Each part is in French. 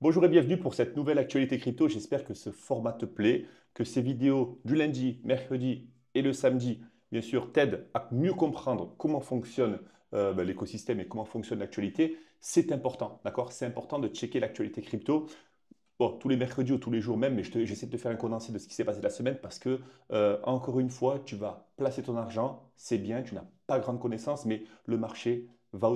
Bonjour et bienvenue pour cette nouvelle actualité crypto. J'espère que ce format te plaît, que ces vidéos du lundi, mercredi et le samedi, bien sûr, t'aident à mieux comprendre comment fonctionne l'écosystème et comment fonctionne l'actualité. C'est important, d'accord? C'est important de checker l'actualité crypto. Bon, tous les mercredis ou tous les jours même, mais j'essaie de te faire un condensé de ce qui s'est passé la semaine parce que, encore une fois, tu vas placer ton argent, c'est bien, tu n'as pas grande connaissance, mais le marché va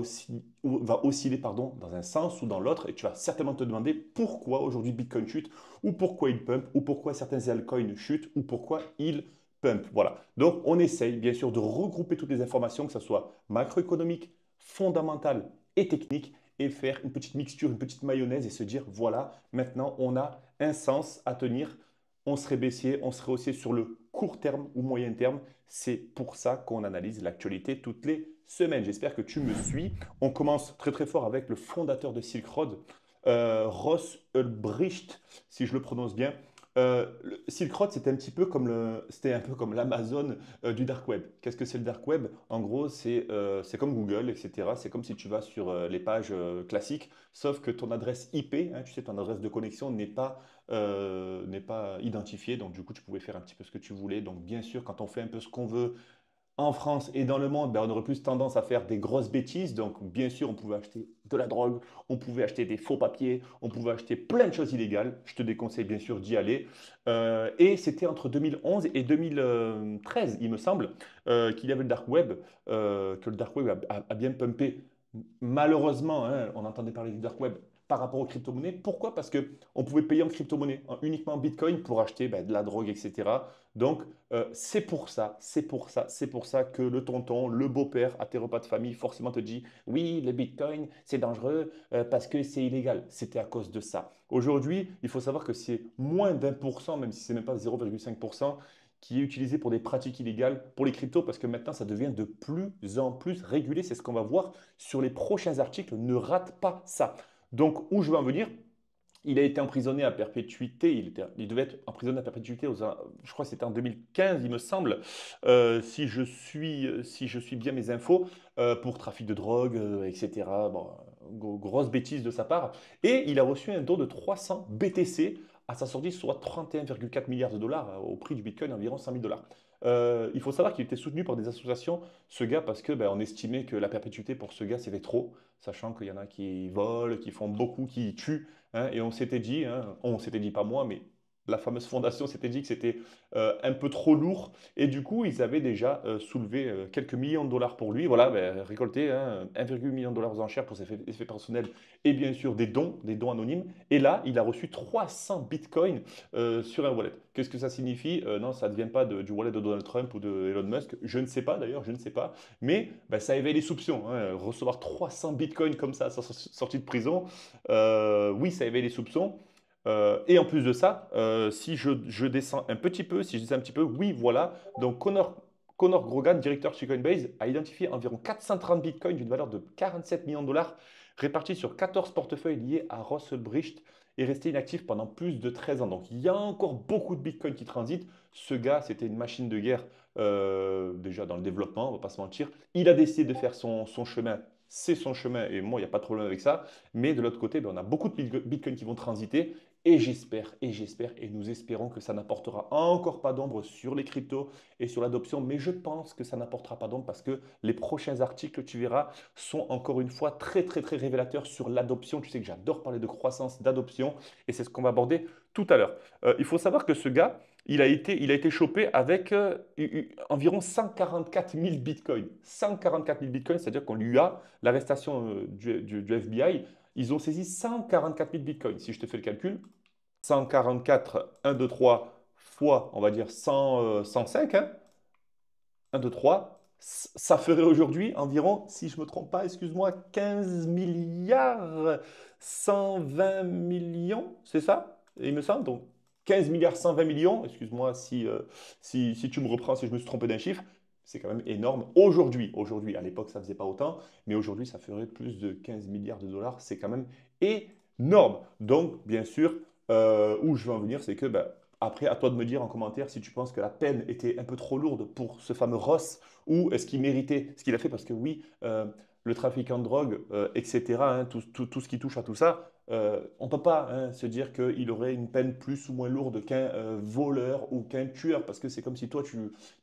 osciller pardon, dans un sens ou dans l'autre et tu vas certainement te demander pourquoi aujourd'hui Bitcoin chute ou pourquoi il pump ou pourquoi certains altcoins chutent ou pourquoi il pump. Voilà. Donc, on essaye bien sûr de regrouper toutes les informations, que ce soit macroéconomique, fondamentale et technique et faire une petite mixture, une petite mayonnaise et se dire, voilà, maintenant on a un sens à tenir. On serait baissier, on serait haussier sur le court terme ou moyen terme. C'est pour ça qu'on analyse l'actualité toutes les semaines. J'espère que tu me suis. On commence très très fort avec le fondateur de Silk Road, Ross Ulbricht, si je le prononce bien. Silk Road, c'était un peu comme l'Amazon du dark web. Qu'est-ce que c'est le dark web? En gros, c'est comme Google, etc. C'est comme si tu vas sur les pages classiques, sauf que ton adresse IP, hein, tu sais, ton adresse de connexion n'est pas identifiée. Donc, du coup, tu pouvais faire un petit peu ce que tu voulais. Donc, bien sûr, quand on fait un peu ce qu'on veut, en France et dans le monde, ben, on aurait plus tendance à faire des grosses bêtises. Donc, bien sûr, on pouvait acheter de la drogue, on pouvait acheter des faux papiers, on pouvait acheter plein de choses illégales. Je te déconseille bien sûr d'y aller. Et c'était entre 2011 et 2013, il me semble, qu'il y avait le dark web, que le dark web a bien pumpé. Malheureusement, hein, on entendait parler du dark web par rapport aux crypto-monnaies. Pourquoi? Parce qu'on pouvait payer en crypto-monnaie, uniquement en Bitcoin pour acheter ben, de la drogue, etc. Donc, c'est pour ça, c'est pour ça, c'est pour ça que le tonton, le beau-père à tes repas de famille forcément te dit, oui, le Bitcoin, c'est dangereux parce que c'est illégal. C'était à cause de ça. Aujourd'hui, il faut savoir que c'est moins d'1%, même si c'est même pas 0,5%, qui est utilisé pour des pratiques illégales pour les cryptos parce que maintenant, ça devient de plus en plus régulé. C'est ce qu'on va voir sur les prochains articles. Ne rate pas ça. Donc, où je veux en venir? Il a été emprisonné à perpétuité. Il devait être emprisonné à perpétuité, je crois que c'était en 2015, il me semble, si je suis bien mes infos, pour trafic de drogue, etc. Bon, grosse bêtise de sa part. Et il a reçu un don de 300 BTC à sa sortie, soit 31,4 milliards de dollars, au prix du Bitcoin, environ 100 000 dollars. Il faut savoir qu'il était soutenu par des associations, ce gars, parce que ben, on estimait que la perpétuité pour ce gars, c'était trop, sachant qu'il y en a qui volent, qui font beaucoup, qui tuent. Hein, et on s'était dit pas moi, mais la fameuse fondation s'était dit que c'était un peu trop lourd. Et du coup, ils avaient déjà soulevé quelques millions de dollars pour lui. Voilà, ben, récolté hein, 1,8 million de dollars aux enchères pour ses effets personnels et bien sûr des dons anonymes. Et là, il a reçu 300 bitcoins sur un wallet. Qu'est-ce que ça signifie? Non, ça ne vient pas du wallet de Donald Trump ou de Elon Musk. Je ne sais pas d'ailleurs, je ne sais pas. Mais ben, ça éveille les soupçons. Hein. Recevoir 300 bitcoins comme ça, sorti de prison, oui, ça éveille les soupçons. Et en plus de ça, si je descends un petit peu, si je descends un petit peu, oui, voilà. Donc Connor Grogan, directeur chez Coinbase, a identifié environ 430 bitcoins d'une valeur de 47 millions de dollars répartis sur 14 portefeuilles liés à Russell Bricht et resté inactif pendant plus de 13 ans. Donc il y a encore beaucoup de bitcoins qui transitent. Ce gars, c'était une machine de guerre déjà dans le développement, on ne va pas se mentir. Il a décidé de faire son chemin. C'est son chemin et moi, il n'y a pas de problème avec ça. Mais de l'autre côté, ben, on a beaucoup de bitcoins qui vont transiter et nous espérons que ça n'apportera encore pas d'ombre sur les cryptos et sur l'adoption. Mais je pense que ça n'apportera pas d'ombre parce que les prochains articles, tu verras, sont encore une fois très, très, très révélateurs sur l'adoption. Tu sais que j'adore parler de croissance, d'adoption et c'est ce qu'on va aborder tout à l'heure. Il faut savoir que ce gars, il a été chopé avec environ 144 000 bitcoins. 144 000 bitcoins, c'est-à-dire qu'on lui a l'arrestation du FBI. Ils ont saisi 144 000 bitcoins. Si je te fais le calcul, 144, 1, 2, 3 fois, on va dire 100, 105, hein, 1, 2, 3, ça ferait aujourd'hui environ, si je ne me trompe pas, excuse-moi, 15 milliards 120 millions, c'est ça? Il me semble. Donc 15 milliards 120 millions, excuse-moi si tu me reprends, si je me suis trompé d'un chiffre, c'est quand même énorme. Aujourd'hui, à l'époque ça ne faisait pas autant, mais aujourd'hui ça ferait plus de 15 milliards de dollars, c'est quand même énorme. Donc bien sûr, où je veux en venir, c'est que bah, Après, à toi de me dire en commentaire si tu penses que la peine était un peu trop lourde pour ce fameux Ross ou est-ce qu'il méritait ce qu'il a fait parce que oui, le trafiquant de drogue, etc., hein, tout ce qui touche à tout ça, on ne peut pas hein, se dire qu'il aurait une peine plus ou moins lourde qu'un voleur ou qu'un tueur parce que c'est comme si toi,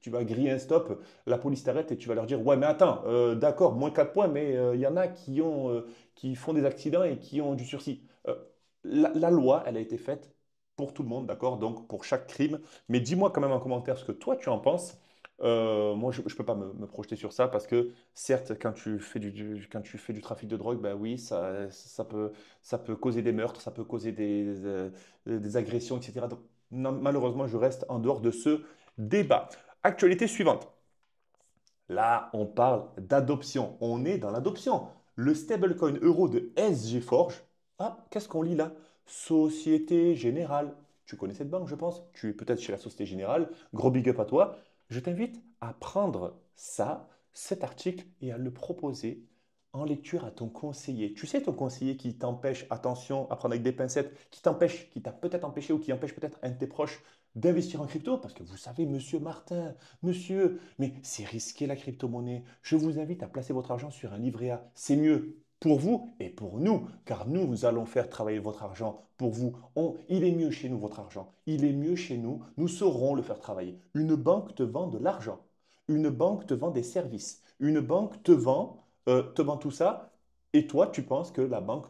tu vas griller un stop, la police t'arrête et tu vas leur dire, ouais, mais attends, d'accord, moins 4 points, mais il y en a qui font des accidents et qui ont du sursis. La loi, elle a été faite pour tout le monde, d'accord? Donc pour chaque crime. Mais dis-moi quand même en commentaire ce que toi tu en penses. Moi, je ne peux pas me projeter sur ça parce que certes, quand tu fais quand tu fais du trafic de drogue, ben oui, ça peut causer des meurtres, ça peut causer des agressions, etc. Donc, non, malheureusement, je reste en dehors de ce débat. Actualité suivante. Là, on parle d'adoption. On est dans l'adoption. Le stablecoin euro de SG Forge. Ah, qu'est-ce qu'on lit là? Société Générale. Tu connais cette banque, je pense. Tu es peut-être chez la Société Générale. Gros big up à toi. Je t'invite à prendre ça, cet article, et à le proposer en lecture à ton conseiller. Tu sais, ton conseiller qui t'empêche, attention, à prendre avec des pincettes, qui t'empêche, qui t'a peut-être empêché ou qui empêche peut-être un de tes proches d'investir en crypto. Parce que vous savez, monsieur Martin, monsieur, mais c'est risqué la crypto-monnaie. Je vous invite à placer votre argent sur un livret A. C'est mieux pour vous et pour nous, car nous allons faire travailler votre argent pour vous. Il est mieux chez nous, votre argent. Il est mieux chez nous. Nous saurons le faire travailler. Une banque te vend de l'argent. Une banque te vend des services. Une banque te vend tout ça. Et toi, tu penses que la banque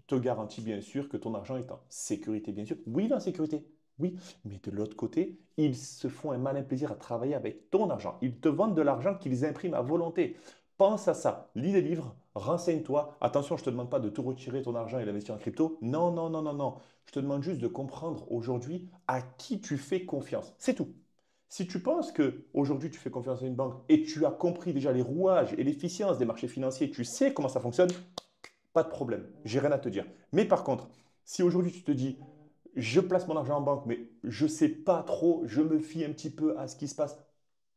te garantit bien sûr que ton argent est en sécurité, bien sûr. Oui, il est en sécurité. Oui, mais de l'autre côté, ils se font un malin plaisir à travailler avec ton argent. Ils te vendent de l'argent qu'ils impriment à volonté. Pense à ça, lis des livres, renseigne-toi. Attention, je ne te demande pas de tout retirer ton argent et l'investir en crypto. Non, non, non, non, non. Je te demande juste de comprendre aujourd'hui à qui tu fais confiance. C'est tout. Si tu penses que aujourd'hui tu fais confiance à une banque et tu as compris déjà les rouages et l'efficience des marchés financiers, tu sais comment ça fonctionne, pas de problème. J'ai rien à te dire. Mais par contre, si aujourd'hui tu te dis je place mon argent en banque, mais je ne sais pas trop, je me fie un petit peu à ce qui se passe.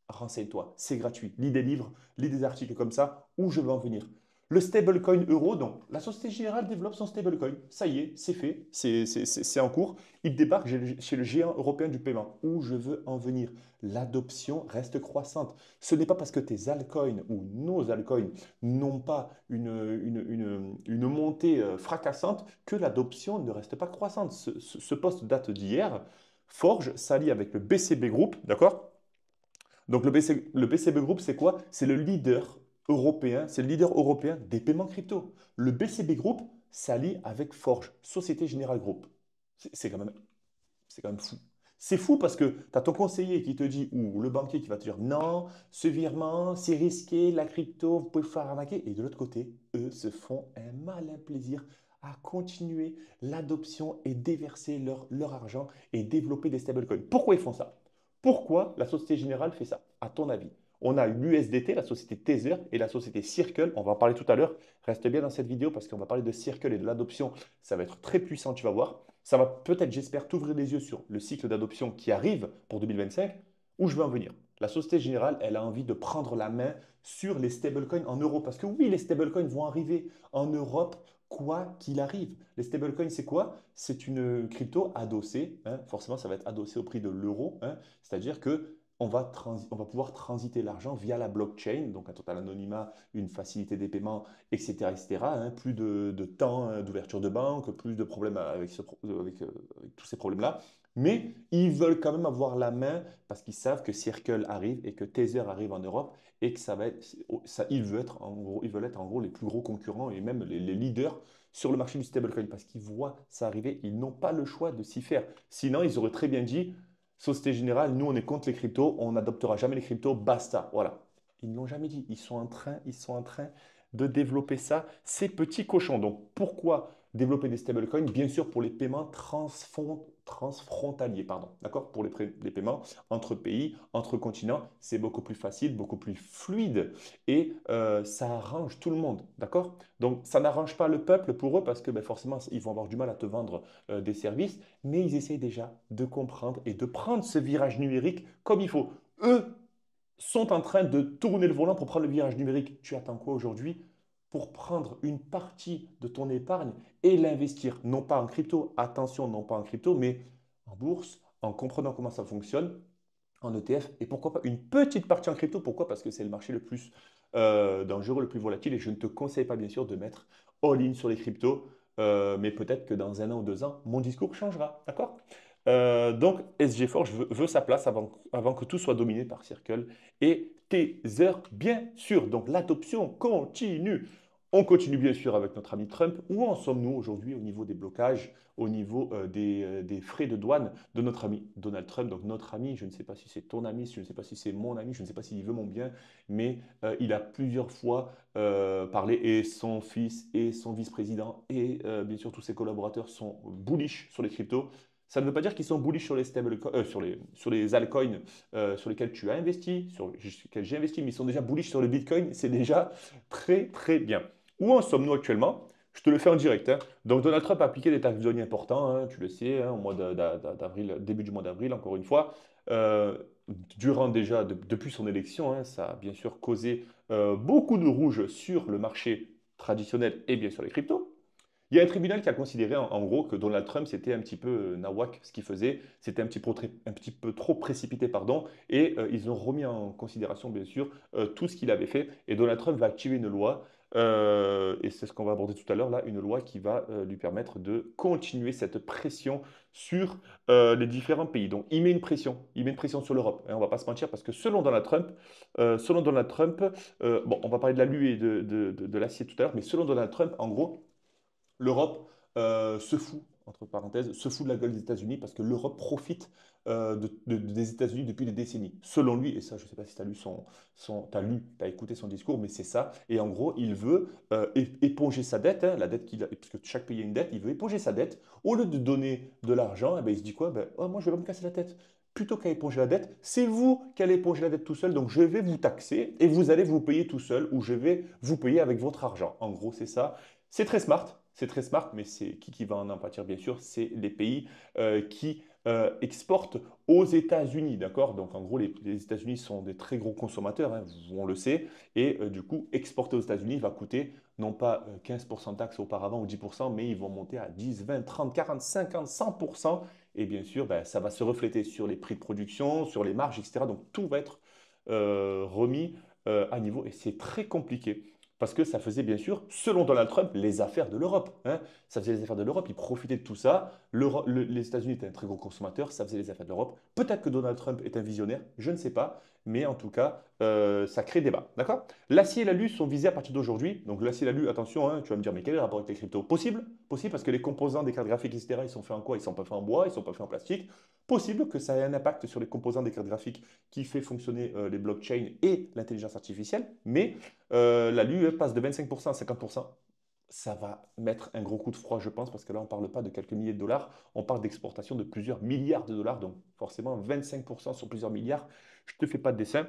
Renseigne-toi, c'est gratuit. Lis des livres, lis des articles comme ça, où je veux en venir. Le stablecoin euro, donc la Société Générale développe son stablecoin. Ça y est, c'est fait, c'est en cours. Il débarque chez le géant européen du paiement. Où je veux en venir. L'adoption reste croissante. Ce n'est pas parce que tes altcoins ou nos altcoins n'ont pas une montée fracassante que l'adoption ne reste pas croissante. Ce poste date d'hier. Forge s'allie avec le BCB Group, d'accord? Donc le BCB Group, c'est quoi? C'est le leader européen, c'est le leader européen des paiements crypto. Le BCB Group s'allie avec Forge, Société Générale Group. C'est quand même, c'est quand même fou. C'est fou parce que tu as ton conseiller qui te dit, ou le banquier qui va te dire, non, ce virement, c'est risqué, la crypto, vous pouvez vous faire arnaquer. Et de l'autre côté, eux se font un malin plaisir à continuer l'adoption et déverser leur argent et développer des stablecoins. Pourquoi ils font ça? Pourquoi la Société Générale fait ça, à ton avis? On a l'USDT, la société Tether et la société Circle. On va en parler tout à l'heure. Reste bien dans cette vidéo parce qu'on va parler de Circle et de l'adoption. Ça va être très puissant, tu vas voir. Ça va peut-être, j'espère, t'ouvrir les yeux sur le cycle d'adoption qui arrive pour 2025. Où je veux en venir? La Société Générale, elle a envie de prendre la main sur les stablecoins en euros. Parce que oui, les stablecoins vont arriver en Europe quoi qu'il arrive. Les stablecoins, c'est quoi? C'est une crypto adossée, hein. Forcément, ça va être adossé au prix de l'euro, hein. C'est-à-dire que on va pouvoir transiter l'argent via la blockchain, donc un total anonymat, une facilité des paiements, etc. etc. hein. Plus de temps d'ouverture de banque, plus de problèmes avec tous ces problèmes-là. Mais ils veulent quand même avoir la main parce qu'ils savent que Circle arrive et que Tether arrive en Europe et que ça va être, ça, ils veulent être en gros les plus gros concurrents et même les leaders sur le marché du stablecoin parce qu'ils voient ça arriver, ils n'ont pas le choix de s'y faire. Sinon, ils auraient très bien dit, Société Générale, nous on est contre les cryptos, on n'adoptera jamais les cryptos, basta. Voilà. Ils ne l'ont jamais dit. Ils sont en train de développer ça, ces petits cochons. Donc pourquoi développer des stablecoins? Bien sûr pour les paiements transfrontaliers, pardon. D'accord? Pour les paiements entre pays, entre continents, c'est beaucoup plus facile, beaucoup plus fluide et ça arrange tout le monde. D'accord? Donc ça n'arrange pas le peuple pour eux parce que ben, forcément ils vont avoir du mal à te vendre des services, mais ils essayent déjà de comprendre et de prendre ce virage numérique comme il faut. Eux sont en train de tourner le volant pour prendre le virage numérique. Tu attends quoi aujourd'hui pour prendre une partie de ton épargne et l'investir, non pas en crypto, attention, non pas en crypto, mais en bourse, en comprenant comment ça fonctionne en ETF et pourquoi pas une petite partie en crypto. Pourquoi? Parce que c'est le marché le plus dangereux, le plus volatile et je ne te conseille pas bien sûr de mettre all-in sur les cryptos, mais peut-être que dans 1 an ou 2 ans, mon discours changera, d'accord? Donc SG Forge veut sa place avant que tout soit dominé par Circle et Tether, bien sûr. Donc l'adoption continue. On continue bien sûr avec notre ami Trump. Où en sommes-nous aujourd'hui au niveau des blocages, au niveau des frais de douane de notre ami Donald Trump? Donc notre ami, je ne sais pas si c'est ton ami, je ne sais pas si c'est mon ami, je ne sais pas s'il veut mon bien, mais il a plusieurs fois parlé et son fils et son vice-président et bien sûr tous ses collaborateurs sont bullish sur les cryptos. Ça ne veut pas dire qu'ils sont bullish sur les sur les altcoins sur lesquels tu as investi, sur lesquels j'ai investi, mais ils sont déjà bullish sur le Bitcoin. C'est déjà très très bien. Où en sommes-nous actuellement? Je te le fais en direct, hein. Donc Donald Trump a appliqué des taxes douanières importantes, hein, tu le sais, hein, au mois d'avril, début du mois d'avril, encore une fois. Euh, Durant déjà, depuis son élection, hein, ça a bien sûr causé beaucoup de rouge sur le marché traditionnel et bien sûr les cryptos. Il y a un tribunal qui a considéré en gros que Donald Trump c'était un petit peu nawak ce qu'il faisait, c'était un petit peu trop précipité, pardon, et ils ont remis en considération bien sûr tout ce qu'il avait fait. Et Donald Trump va activer une loi, et c'est ce qu'on va aborder tout à l'heure là, une loi qui va lui permettre de continuer cette pression sur les différents pays. Donc il met une pression sur l'Europe. Hein, on ne va pas se mentir parce que selon Donald Trump, bon, on va parler de l'alu et de l'acier tout à l'heure, mais selon Donald Trump, en gros l'Europe se fout, entre parenthèses, se fout de la gueule des États-Unis parce que l'Europe profite des États-Unis depuis des décennies. Selon lui, et ça, je ne sais pas si tu as lu t'as écouté son discours, mais c'est ça. Et en gros, il veut éponger sa dette, hein, la dette qu'il a, parce que chaque pays a une dette, il veut éponger sa dette. Au lieu de donner de l'argent, eh ben, il se dit quoi? Ben, oh, moi, je vais pas me casser la tête. Plutôt qu'à éponger la dette, c'est vous qui allez éponger la dette tout seul. Donc, je vais vous taxer et vous allez vous payer tout seul ou je vais vous payer avec votre argent. En gros, c'est ça. C'est très smart, mais c'est qui va en pâtir bien sûr, c'est les pays qui exportent aux États-Unis, d'accord? Donc en gros, les États-Unis sont des très gros consommateurs, hein, on le sait, et du coup, exporter aux États-Unis va coûter non pas 15% de taxes auparavant ou 10%, mais ils vont monter à 10, 20, 30, 40, 50, 100%. Et bien sûr, ben, ça va se refléter sur les prix de production, sur les marges, etc. Donc tout va être remis à niveau et c'est très compliqué. Parce que ça faisait bien sûr, selon Donald Trump, les affaires de l'Europe, hein. Ça faisait les affaires de l'Europe, ils profitaient de tout ça. Les États-Unis étaient un très gros consommateur, ça faisait les affaires de l'Europe. Peut-être que Donald Trump est un visionnaire, je ne sais pas, mais en tout cas, ça crée débat. D'accord? L'acier et l'alu sont visés à partir d'aujourd'hui. Donc l'acier et l'alu, attention, hein, tu vas me dire, mais quel est le rapport avec les cryptos? Possible? Possible parce que les composants des cartes graphiques, etc., ils sont faits en quoi? Ils ne sont pas faits en bois, ils ne sont pas faits en plastique. Possible que ça ait un impact sur les composants des cartes graphiques qui fait fonctionner les blockchains et l'intelligence artificielle, mais l'ALU passe de 25% à 50%. Ça va mettre un gros coup de froid, je pense, parce que là, on ne parle pas de quelques milliers de dollars, on parle d'exportation de plusieurs milliards de dollars, donc forcément 25% sur plusieurs milliards. Je ne te fais pas de dessin.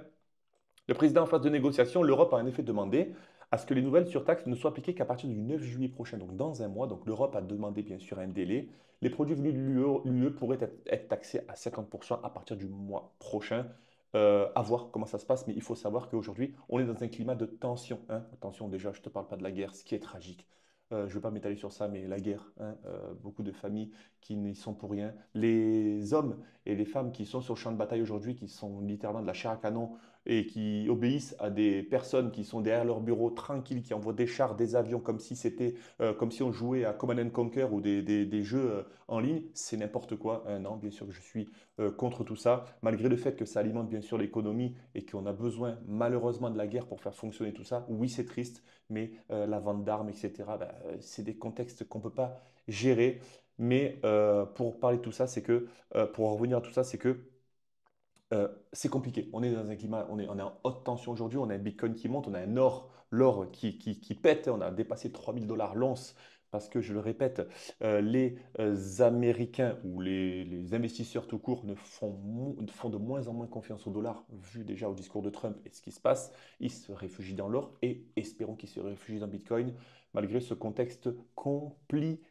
Le président en phase de négociation, l'Europe a en effet demandé à ce que les nouvelles surtaxes ne soient appliquées qu'à partir du 9 juillet prochain, donc dans un mois. Donc l'Europe a demandé bien sûr un délai. Les produits venus de l'UE pourraient être taxés à 50% à partir du mois prochain. À voir comment ça se passe, mais il faut savoir qu'aujourd'hui, on est dans un climat de tension, hein. Attention, déjà, je ne te parle pas de la guerre, ce qui est tragique. Je ne vais pas m'étaler sur ça, mais la guerre, hein, beaucoup de familles qui n'y sont pour rien. Les hommes et les femmes qui sont sur le champ de bataille aujourd'hui, qui sont littéralement de la chair à canon, et qui obéissent à des personnes qui sont derrière leur bureau tranquilles, qui envoient des chars, des avions comme si c'était, comme si on jouait à Command and Conquer ou des jeux en ligne, c'est n'importe quoi. Non, bien sûr que je suis contre tout ça, malgré le fait que ça alimente bien sûr l'économie et qu'on a besoin malheureusement de la guerre pour faire fonctionner tout ça. Oui, c'est triste, mais la vente d'armes, etc., ben, c'est des contextes qu'on ne peut pas gérer. Mais pour parler de tout ça, c'est que, pour en revenir à tout ça, c'est que c'est compliqué. On est dans un climat, on est en haute tension aujourd'hui. On a un Bitcoin qui monte, on a l'or qui pète. On a dépassé 3 000 $ l'once parce que, je le répète, les Américains ou les investisseurs tout court font de moins en moins confiance au dollar, vu déjà au discours de Trump et ce qui se passe. Ils se réfugient dans l'or et espérons qu'ils se réfugient dans Bitcoin, malgré ce contexte compliqué.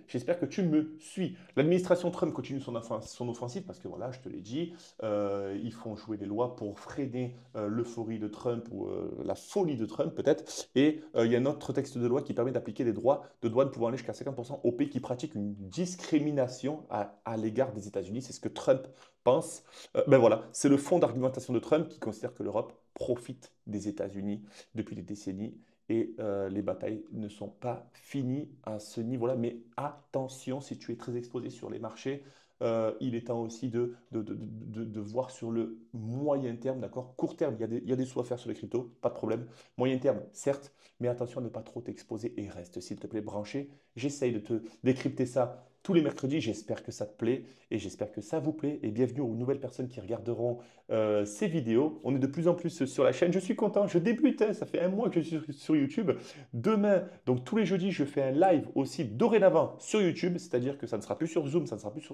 J'espère que tu me suis. L'administration Trump continue son offensive parce que voilà, je te l'ai dit, ils font jouer des lois pour freiner l'euphorie de Trump ou la folie de Trump peut-être. Et il y a un autre texte de loi qui permet d'appliquer des droits de douane pouvant aller jusqu'à 50% aux pays qui pratiquent une discrimination à l'égard des États-Unis. C'est ce que Trump pense. Ben voilà, c'est le fond d'argumentation de Trump qui considère que l'Europe profite des États-Unis depuis des décennies et les batailles ne sont pas finies à ce niveau-là. Mais attention, si tu es très exposé sur les marchés, il est temps aussi de voir sur le moyen terme, d'accord? Court terme, il y a des sous à faire sur les cryptos, pas de problème. Moyen terme, certes, mais attention à ne pas trop t'exposer et reste, s'il te plaît, branché. J'essaye de te décrypter ça tous les mercredis. J'espère que ça te plaît et j'espère que ça vous plaît. Et bienvenue aux nouvelles personnes qui regarderont ces vidéos. On est de plus en plus sur la chaîne. Je suis content, je débute, hein, ça fait un mois que je suis sur YouTube. Demain, donc tous les jeudis, je fais un live aussi dorénavant sur YouTube, c'est-à-dire que ça ne sera plus sur Zoom, ça ne sera plus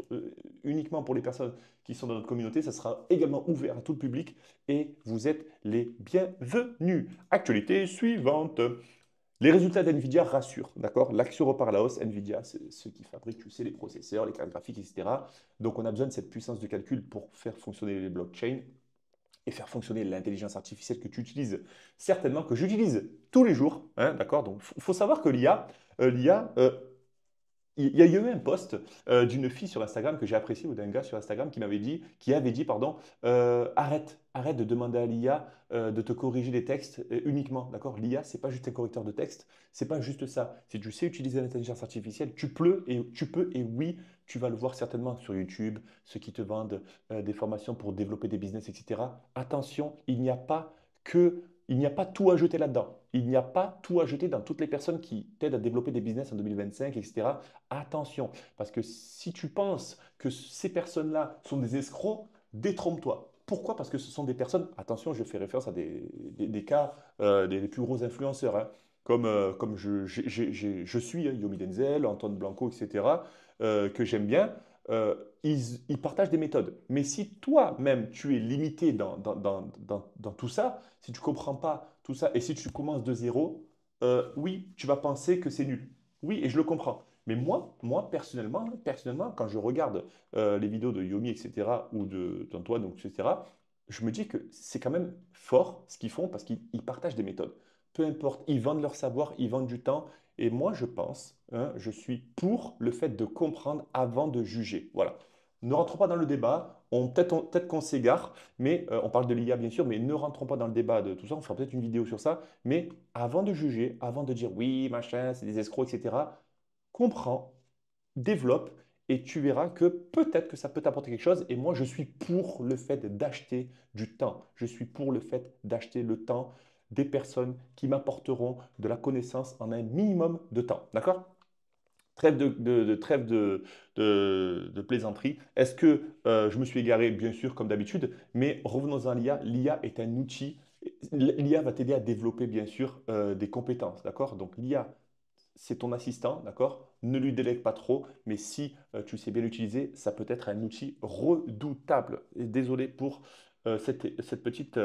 uniquement pour les personnes qui sont dans notre communauté, ça sera également ouvert à tout le public et vous êtes les bienvenus. Actualité suivante. Les résultats d'NVIDIA rassurent, d'accord? L'action repart à la hausse. NVIDIA, c'est ceux qui fabriquent, tu sais, les processeurs, les cartes graphiques, etc. Donc, on a besoin de cette puissance de calcul pour faire fonctionner les blockchains et faire fonctionner l'intelligence artificielle que tu utilises certainement, que j'utilise tous les jours, hein, d'accord? Donc, il faut savoir que l'IA, il y a eu un post d'une fille sur Instagram que j'ai apprécié ou d'un gars sur Instagram qui avait dit, pardon, arrête de demander à l'IA de te corriger des textes uniquement, d'accord? L'IA, c'est pas juste un correcteur de texte, c'est pas juste ça. Si tu sais utiliser l'intelligence artificielle, tu peux et oui, tu vas le voir certainement sur YouTube, ceux qui te vendent des formations pour développer des business, etc. Attention, il n'y a pas tout à jeter là-dedans. Il n'y a pas tout à jeter dans toutes les personnes qui t'aident à développer des business en 2025, etc. Attention, parce que si tu penses que ces personnes-là sont des escrocs, détrompe-toi. Pourquoi? Parce que ce sont des personnes, attention, je fais référence à des cas des plus gros influenceurs, hein, comme je suis, hein, Yomi Denzel, Antoine Blanco, etc., que j'aime bien. Ils partagent des méthodes. Mais si toi-même, tu es limité dans tout ça, si tu ne comprends pas tout ça, et si tu commences de zéro, oui, tu vas penser que c'est nul. Oui, et je le comprends. Mais moi personnellement, quand je regarde les vidéos de Yomi, etc., ou d'Antoine, donc, etc., je me dis que c'est quand même fort ce qu'ils font parce qu'ils partagent des méthodes. Peu importe, ils vendent leur savoir, ils vendent du temps. Et moi, je pense, hein, je suis pour le fait de comprendre avant de juger. Voilà. Ne rentrons pas dans le débat. Peut-être qu'on s'égare, mais on parle de l'IA bien sûr, mais ne rentrons pas dans le débat de tout ça. On fera peut-être une vidéo sur ça. Mais avant de juger, avant de dire oui, machin, c'est des escrocs, etc., comprends, développe et tu verras que peut-être que ça peut t'apporter quelque chose. Et moi, je suis pour le fait d'acheter du temps. Je suis pour le fait d'acheter le temps des personnes qui m'apporteront de la connaissance en un minimum de temps. D'accord? Trêve de plaisanterie. Est-ce que je me suis égaré? Bien sûr, comme d'habitude, mais revenons à l'IA. L'IA est un outil. L'IA va t'aider à développer, bien sûr, des compétences. D'accord? Donc, l'IA, c'est ton assistant, d'accord? Ne lui délègue pas trop, mais si tu sais bien l'utiliser, ça peut être un outil redoutable. Et désolé pour cette petite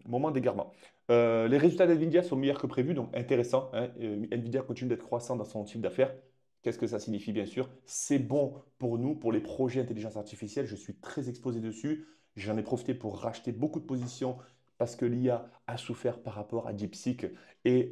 moment d'égarement. Les résultats d'NVIDIA sont meilleurs que prévu, donc intéressant, hein. NVIDIA continue d'être croissant dans son chiffre d'affaires. Qu'est-ce que ça signifie, bien sûr? C'est bon pour nous, pour les projets intelligence artificielle. Je suis très exposé dessus. J'en ai profité pour racheter beaucoup de positions parce que l'IA a souffert par rapport à DeepSeek. Et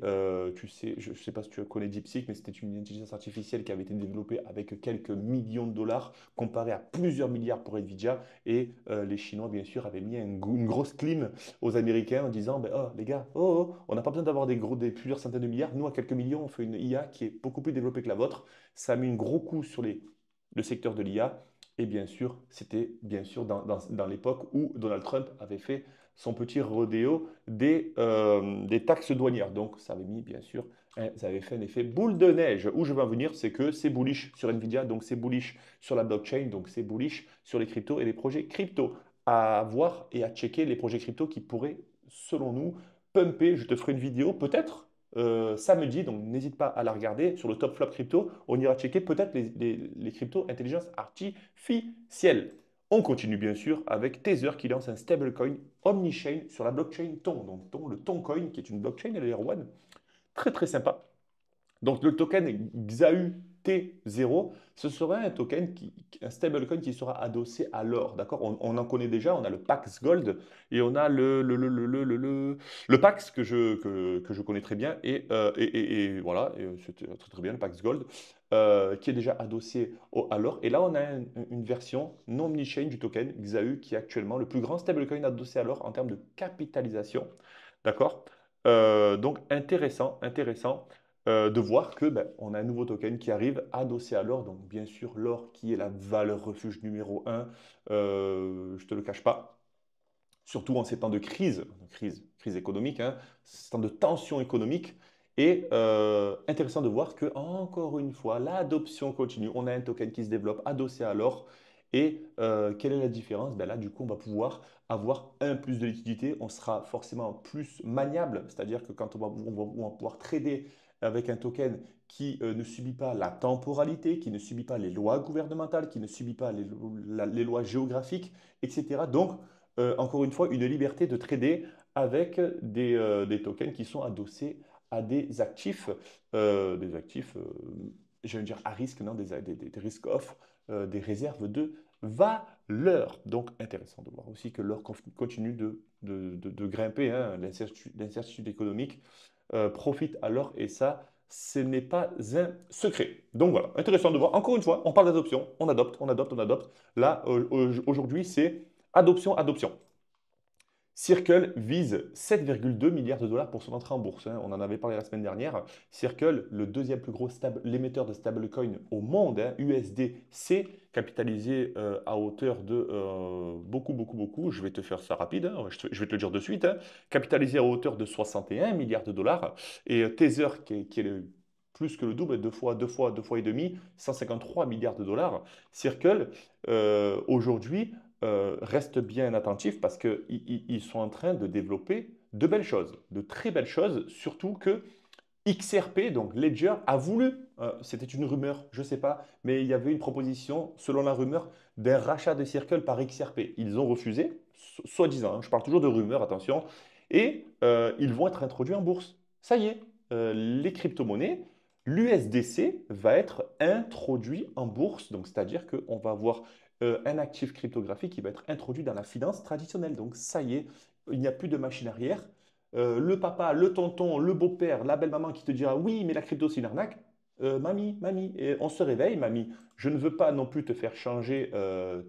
tu sais, je ne sais pas si tu connais DeepSeek, mais c'était une intelligence artificielle qui avait été développée avec quelques millions de dollars comparé à plusieurs milliards pour Nvidia. Et les Chinois, bien sûr, avaient mis une grosse clim aux Américains en disant, ben, oh les gars, on n'a pas besoin d'avoir des plusieurs centaines de milliards. Nous, à quelques millions, on fait une IA qui est beaucoup plus développée que la vôtre. Ça a mis un gros coup sur le secteur de l'IA. Et bien sûr, c'était bien sûr dans l'époque où Donald Trump avait fait son petit rodéo des taxes douanières. Donc, ça avait mis, bien sûr, ça avait fait un effet boule de neige. Où je veux en venir, c'est que c'est bullish sur Nvidia, donc c'est bullish sur la blockchain, donc c'est bullish sur les cryptos et les projets crypto. À voir et à checker les projets crypto qui pourraient, selon nous, pumper. Je te ferai une vidéo, peut-être samedi, donc n'hésite pas à la regarder sur le top flop crypto. On ira checker peut-être les cryptos intelligence artificielle. On continue bien sûr avec Tether qui lance un stablecoin omni-chain sur la blockchain Ton. Donc Ton, le Toncoin qui est une blockchain Layer 1 très très sympa. Donc le token XAU T0, ce sera un token, un stablecoin qui sera adossé à l'or. D'accord? On en connaît déjà, on a le Pax Gold et on a le Pax que je connais très bien. Et voilà, c'est très très bien, le Pax Gold, qui est déjà adossé à l'or. Et là, on a une version non omni-chain du token XAU qui est actuellement le plus grand stablecoin adossé à l'or en termes de capitalisation. D'accord? Donc intéressant, intéressant de voir que ben, on a un nouveau token qui arrive adossé à l'or. Donc bien sûr, l'or qui est la valeur refuge numéro un, je ne te le cache pas, surtout en ces temps de crise économique, hein, ces temps de tension économique. Et intéressant de voir que, encore une fois, l'adoption continue. On a un token qui se développe adossé à l'or. Et quelle est la différence? Ben là, du coup, on va pouvoir avoir un plus de liquidité. On sera forcément plus maniable, c'est-à-dire que quand on va pouvoir trader avec un token qui ne subit pas la temporalité, qui ne subit pas les lois gouvernementales, qui ne subit pas les lois géographiques, etc. Donc, encore une fois, une liberté de trader avec des tokens qui sont adossés à des actifs, je veux dire à risque, non, des risques off, des réserves de valeur. Donc, intéressant de voir aussi que l'or continue de grimper, hein, l'incertitude économique profite à l'or et ça, ce n'est pas un secret. Donc voilà, intéressant de voir. Encore une fois, on parle d'adoption, on adopte, on adopte, on adopte. Là, aujourd'hui, c'est adoption, adoption. Circle vise 7,2 milliards de dollars pour son entrée en bourse, hein. On en avait parlé la semaine dernière. Circle, le deuxième plus gros l'émetteur de stablecoin au monde, hein, USDC, capitalisé à hauteur de beaucoup, beaucoup, beaucoup. Je vais te faire ça rapide, hein, je vais te le dire de suite, hein. Capitalisé à hauteur de 61 milliards de dollars. Et Tether, qui est plus que le double, deux fois et demi, 153 milliards de dollars. Circle, aujourd'hui, reste bien attentif parce qu'ils sont en train de développer de belles choses, de très belles choses, surtout que XRP, donc Ledger, a voulu, c'était une rumeur, je ne sais pas, mais il y avait une proposition, selon la rumeur, d'un rachat de Circle par XRP. Ils ont refusé, soi-disant, hein, je parle toujours de rumeurs, attention, et ils vont être introduits en bourse. Ça y est, les crypto-monnaies, l'USDC va être introduit en bourse, donc c'est-à-dire qu'on va avoir un actif cryptographique qui va être introduit dans la finance traditionnelle. Donc ça y est, il n'y a plus de machine arrière. Le papa, le tonton, le beau-père, la belle-maman qui te dira oui, mais la crypto c'est une arnaque. Mamie, mamie, et on se réveille, mamie. Je ne veux pas non plus te faire changer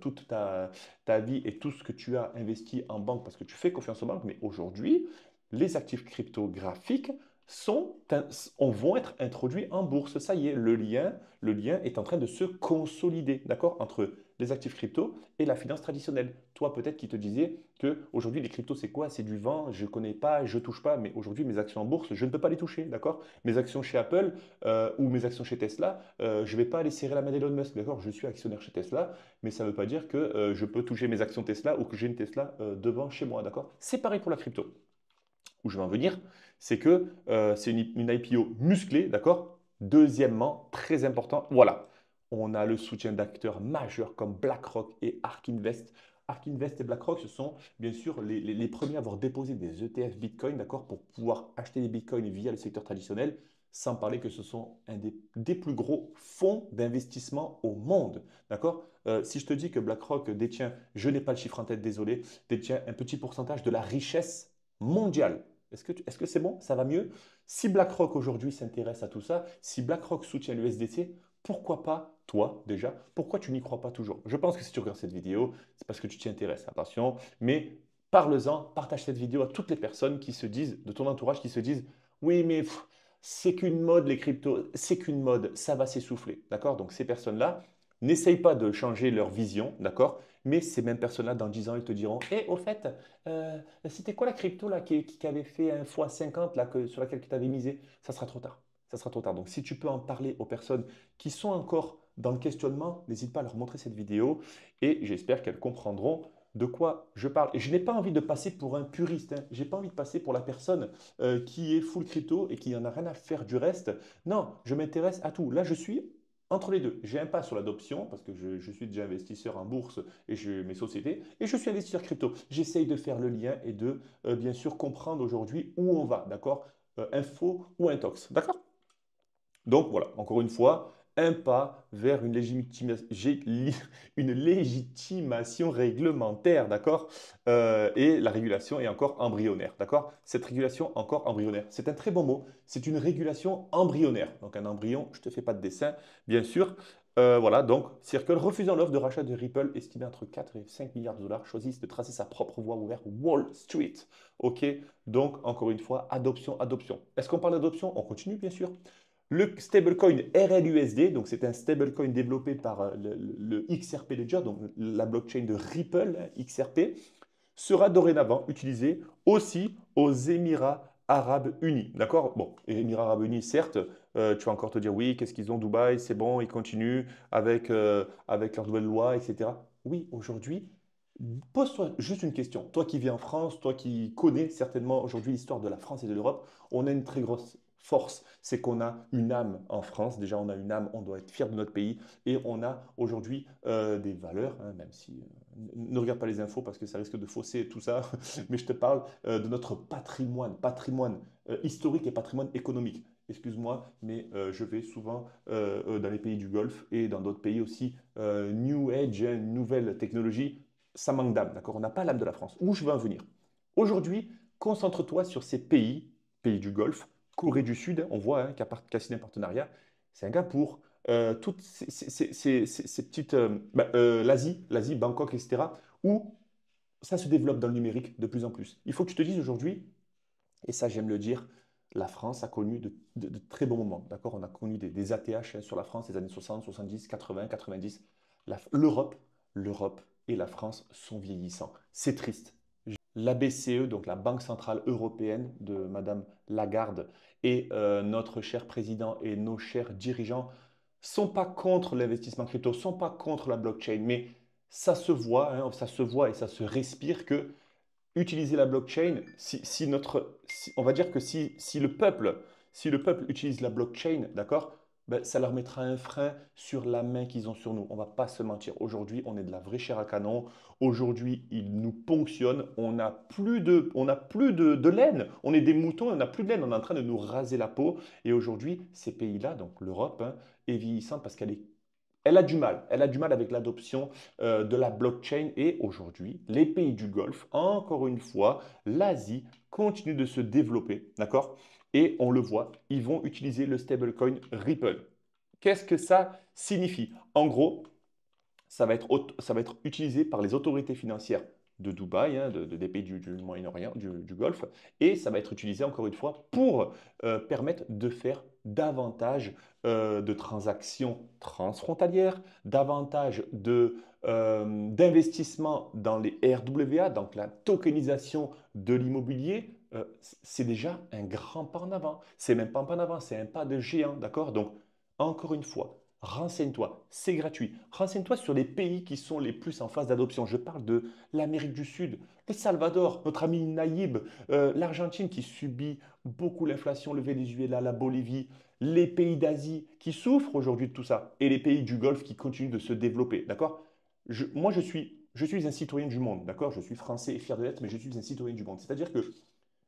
toute ta vie et tout ce que tu as investi en banque parce que tu fais confiance aux banques, mais aujourd'hui, les actifs cryptographiques vont être introduits en bourse. Ça y est, le lien est en train de se consolider, d'accord, entre les actifs crypto et la finance traditionnelle. Toi, peut-être qui te disais que aujourd'hui les cryptos, c'est quoi? C'est du vent, je ne connais pas, je ne touche pas, mais aujourd'hui, mes actions en bourse, je ne peux pas les toucher, d'accord? Mes actions chez Apple ou mes actions chez Tesla, je ne vais pas aller serrer la main d'Elon Musk, d'accord? Je suis actionnaire chez Tesla, mais ça ne veut pas dire que je peux toucher mes actions Tesla ou que j'ai une Tesla devant chez moi, d'accord? C'est pareil pour la crypto. Où je vais en venir, c'est que c'est une IPO musclée, d'accord? Deuxièmement, très important, voilà, on a le soutien d'acteurs majeurs comme BlackRock et ARK Invest. ARK Invest et BlackRock, ce sont bien sûr les premiers à avoir déposé des ETF Bitcoin, d'accord, pour pouvoir acheter des Bitcoins via le secteur traditionnel, sans parler que ce sont un des plus gros fonds d'investissement au monde, d'accord? Si je te dis que BlackRock détient, je n'ai pas le chiffre en tête, désolé, détient un petit pourcentage de la richesse mondiale. Est-ce que c'est bon? Ça va mieux? Si BlackRock aujourd'hui s'intéresse à tout ça, si BlackRock soutient l'USDC, pourquoi pas toi déjà? Pourquoi tu n'y crois pas toujours? Je pense que si tu regardes cette vidéo, c'est parce que tu t'y intéresses, attention. Mais parle-en, partage cette vidéo à toutes les personnes qui se disent, de ton entourage, qui se disent, oui, mais c'est qu'une mode les cryptos, c'est qu'une mode, ça va s'essouffler, d'accord? Donc ces personnes-là, n'essayent pas de changer leur vision, d'accord? Mais ces mêmes personnes-là, dans 10 ans, ils te diront, et au fait, c'était quoi la crypto là, qui avait fait un x50 là, sur laquelle tu avais misé? Ça sera trop tard. Ça sera trop tard. Donc, si tu peux en parler aux personnes qui sont encore dans le questionnement, n'hésite pas à leur montrer cette vidéo et j'espère qu'elles comprendront de quoi je parle. Et je n'ai pas envie de passer pour un puriste, hein. Je n'ai pas envie de passer pour la personne qui est full crypto et qui n'en a rien à faire du reste. Non, je m'intéresse à tout. Là, je suis entre les deux. J'ai un pas sur l'adoption parce que je suis déjà investisseur en bourse et j'ai mes sociétés et je suis investisseur crypto. J'essaye de faire le lien et de bien sûr comprendre aujourd'hui où on va, d'accord? Info ou intox, d'accord? Donc voilà, encore une fois, un pas vers une légitimation réglementaire, d'accord? Et la régulation est encore embryonnaire, d'accord? Cette régulation encore embryonnaire, c'est un très bon mot, c'est une régulation embryonnaire. Donc un embryon, je ne te fais pas de dessin, bien sûr. Voilà, donc Circle, refusant l'offre de rachat de Ripple, estimée entre 4 et 5 milliards de dollars, choisit de tracer sa propre voie vers Wall Street. OK, donc encore une fois, adoption, adoption. Est-ce qu'on parle d'adoption? On continue, bien sûr. Le stablecoin RLUSD, donc c'est un stablecoin développé par le XRP Ledger, donc la blockchain de Ripple, hein, XRP, sera dorénavant utilisé aussi aux Émirats Arabes Unis. D'accord? Bon, Émirats Arabes Unis, certes, tu vas encore te dire oui, qu'est-ce qu'ils ont, Dubaï, c'est bon, ils continuent avec leurs nouvelles lois, etc. Oui, aujourd'hui, pose-toi juste une question. Toi qui vis en France, toi qui connais certainement aujourd'hui l'histoire de la France et de l'Europe, on a une très grosse force, c'est qu'on a une âme en France. Déjà, on a une âme, on doit être fier de notre pays et on a aujourd'hui des valeurs, hein, même si ne regarde pas les infos parce que ça risque de fausser tout ça, mais je te parle de notre patrimoine, patrimoine historique et patrimoine économique. Excuse-moi, mais je vais souvent dans les pays du Golfe et dans d'autres pays aussi, New Age, hein, nouvelle technologie, ça manque d'âme, d'accord? On n'a pas l'âme de la France. Où je veux en venir? Aujourd'hui, concentre-toi sur ces pays, pays du Golfe, Corée du Sud, hein, on voit hein, qu'a signé un partenariat, Singapour, toutes ces petites, l'Asie, Bangkok, etc., où ça se développe dans le numérique de plus en plus. Il faut que tu te dises aujourd'hui, et ça j'aime le dire, la France a connu de très bons moments. D'accord? On a connu des ATH hein, sur la France des années 60, 70, 80, 90. L'Europe, l'Europe et la France sont vieillissants. C'est triste. La BCE, donc la Banque Centrale Européenne de Madame Lagarde, et notre cher président et nos chers dirigeants sont pas contre l'investissement crypto, sont pas contre la blockchain, mais ça se voit, hein, ça se voit et ça se respire que utiliser la blockchain, on va dire que si le peuple utilise la blockchain, d'accord, ben, ça leur mettra un frein sur la main qu'ils ont sur nous. On va pas se mentir. Aujourd'hui, on est de la vraie chair à canon. Aujourd'hui, ils nous ponctionnent. On n'a plus de laine. On est des moutons, on n'a plus de laine. On est en train de nous raser la peau. Et aujourd'hui, ces pays-là, donc l'Europe, hein, est vieillissante parce qu'elle est elle a du mal. Elle a du mal avec l'adoption de la blockchain et aujourd'hui, les pays du Golfe, encore une fois, l'Asie continue de se développer, d'accord? Et on le voit, ils vont utiliser le stablecoin Ripple. Qu'est-ce que ça signifie? En gros, ça va être utilisé par les autorités financières de Dubaï, hein, des pays du Moyen-Orient, du Golfe, et ça va être utilisé encore une fois pour permettre de faire davantage de transactions transfrontalières, davantage d'investissements dans les RWA, donc la tokenisation de l'immobilier. C'est déjà un grand pas en avant. C'est même pas un pas en avant, c'est un pas de géant, d'accord? Donc, encore une fois, renseigne-toi, c'est gratuit. Renseigne-toi sur les pays qui sont les plus en phase d'adoption. Je parle de l'Amérique du Sud, le Salvador, notre ami Naïb, l'Argentine qui subit beaucoup l'inflation, le Venezuela, la Bolivie, les pays d'Asie qui souffrent aujourd'hui de tout ça, et les pays du Golfe qui continuent de se développer. D'accord? Moi, je suis un citoyen du monde, d'accord? Je suis français et fier de l'être, mais je suis un citoyen du monde. C'est-à-dire que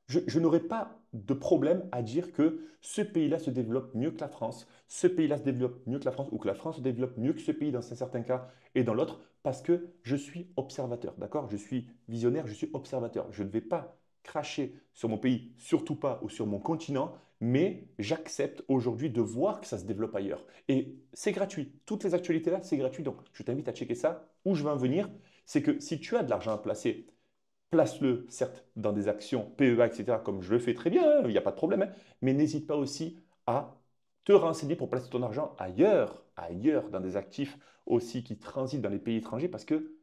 je n'aurais pas de problème à dire que ce pays-là se développe mieux que la France, ce pays-là se développe mieux que la France, ou que la France se développe mieux que ce pays dans un certain cas et dans l'autre, parce que je suis observateur, d'accord? Je suis visionnaire, je suis observateur. Je ne vais pas cracher sur mon pays, surtout pas, ou sur mon continent, mais j'accepte aujourd'hui de voir que ça se développe ailleurs. Et c'est gratuit. Toutes les actualités-là, c'est gratuit. Donc, je t'invite à checker ça. Où je veux en venir, c'est que si tu as de l'argent à placer, place-le, certes, dans des actions PEA, etc., comme je le fais très bien, hein, il n'y a pas de problème, hein, mais n'hésite pas aussi à te renseigner pour placer ton argent ailleurs, ailleurs, dans des actifs aussi qui transitent dans les pays étrangers, parce que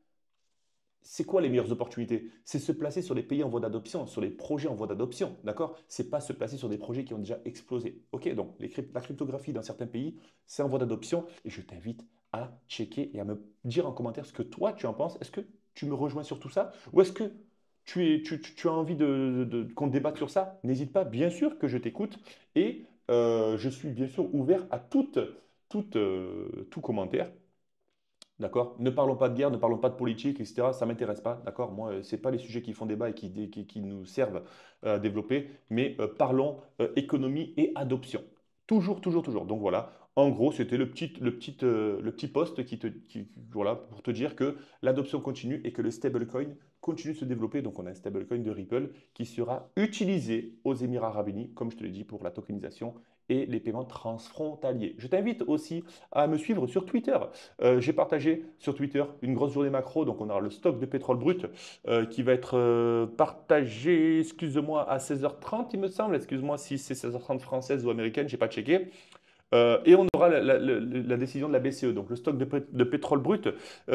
c'est quoi les meilleures opportunités? C'est se placer sur les pays en voie d'adoption, sur les projets en voie d'adoption, d'accord? C'est pas se placer sur des projets qui ont déjà explosé. Ok, donc la cryptographie dans certains pays, c'est en voie d'adoption, et je t'invite à checker et à me dire en commentaire ce que toi tu en penses. Est-ce que tu me rejoins sur tout ça? Ou est-ce que tu as envie qu'on débatte sur ça? N'hésite pas, bien sûr que je t'écoute et je suis bien sûr ouvert à tout commentaire. D'accord? Ne parlons pas de guerre, ne parlons pas de politique, etc. Ça ne m'intéresse pas. D'accord? Moi, ce n'est pas les sujets qui font débat et qui nous servent à développer, mais parlons économie et adoption. Toujours, toujours, toujours. Donc voilà, en gros, c'était le petit post voilà, pour te dire que l'adoption continue et que le stablecoin continue de se développer. Donc on a un stablecoin de Ripple qui sera utilisé aux Émirats Arabes Unis, comme je te l'ai dit, pour la tokenisation et les paiements transfrontaliers. Je t'invite aussi à me suivre sur Twitter. J'ai partagé sur Twitter une grosse journée macro, donc on aura le stock de pétrole brut qui va être partagé, excuse-moi, à 16h30, il me semble. Excuse-moi si c'est 16h30 française ou américaine, je n'ai pas checké. Et on aura la décision de la BCE, donc le stock de pétrole brut,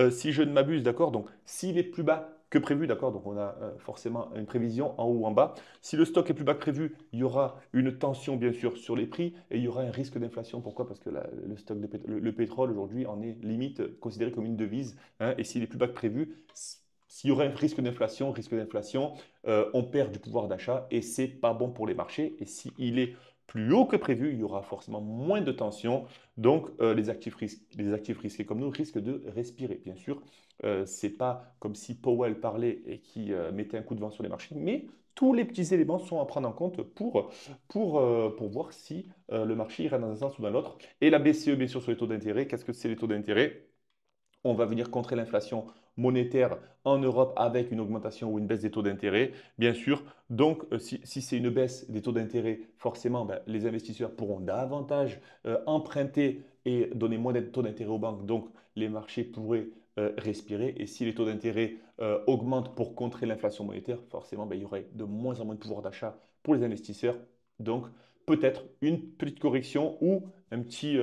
si je ne m'abuse, d'accord, donc s'il est plus bas que prévu, d'accord, donc on a forcément une prévision en haut ou en bas. Si le stock est plus bas que prévu, il y aura une tension bien sûr sur les prix et il y aura un risque d'inflation. Pourquoi? Parce que le stock le pétrole aujourd'hui en est limite considéré comme une devise, hein, et s'il est plus bas que prévu, s'il y aurait un risque d'inflation, on perd du pouvoir d'achat et c'est pas bon pour les marchés. Et s'il est plus haut que prévu, il y aura forcément moins de tension. Donc, les actifs risqués comme nous risquent de respirer. Bien sûr, ce n'est pas comme si Powell parlait et qui mettait un coup de vent sur les marchés, mais tous les petits éléments sont à prendre en compte pour voir si le marché ira dans un sens ou dans l'autre. Et la BCE, bien sûr, sur les taux d'intérêt. Qu'est-ce que c'est les taux d'intérêt? On va venir contrer l'inflation monétaire en Europe avec une augmentation ou une baisse des taux d'intérêt, bien sûr. Donc, si c'est une baisse des taux d'intérêt, forcément, ben, les investisseurs pourront davantage emprunter et donner moins de taux d'intérêt aux banques. Donc, les marchés pourraient respirer. Et si les taux d'intérêt augmentent pour contrer l'inflation monétaire, forcément, ben, il y aurait de moins en moins de pouvoir d'achat pour les investisseurs. Donc, peut-être une petite correction ou un petit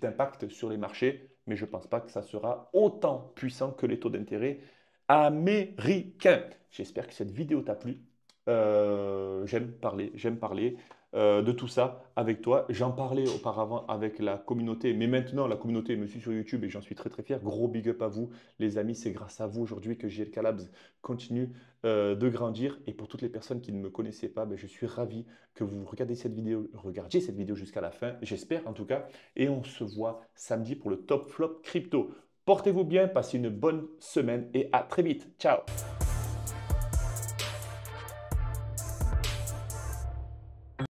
impact sur les marchés, mais je ne pense pas que ça sera autant puissant que les taux d'intérêt américains. J'espère que cette vidéo t'a plu. J'aime parler de tout ça avec toi. J'en parlais auparavant avec la communauté, mais maintenant la communauté me suit sur YouTube et j'en suis très très fier. Gros big up à vous, les amis. C'est grâce à vous aujourd'hui que JLK Labs continue de grandir. Et pour toutes les personnes qui ne me connaissaient pas, ben, je suis ravi que vous regardiez cette vidéo jusqu'à la fin. J'espère en tout cas. Et on se voit samedi pour le Top Flop Crypto. Portez-vous bien, passez une bonne semaine et à très vite. Ciao!